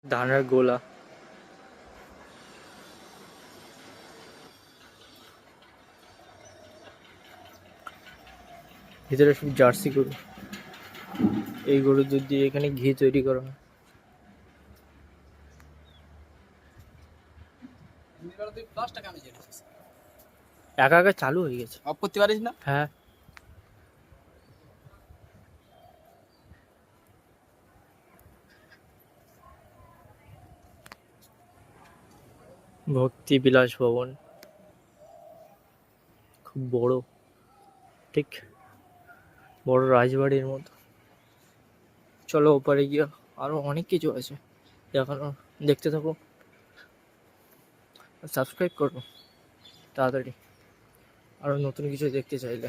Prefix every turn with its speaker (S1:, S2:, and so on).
S1: ধানের গোলা। ভিতরে সব জার্সি গরু। এই গরুর দুধ দিয়ে এখানে ঘি তৈরি করা হয়। একা একা চালু হয়ে গেছে।
S2: অফ করতে পারিস না?
S1: হ্যাঁ, ভক্তি বিলাস ভবন খুব বড়, ঠিক বড় রাজবাড়ির মতো। চলো ওপারে গিয়ে আরো অনেক কিছু আছে দেখানো, দেখতে থাকো, সাবস্ক্রাইব করো তাড়াতাড়ি আরো নতুন কিছু দেখতে চাইলে।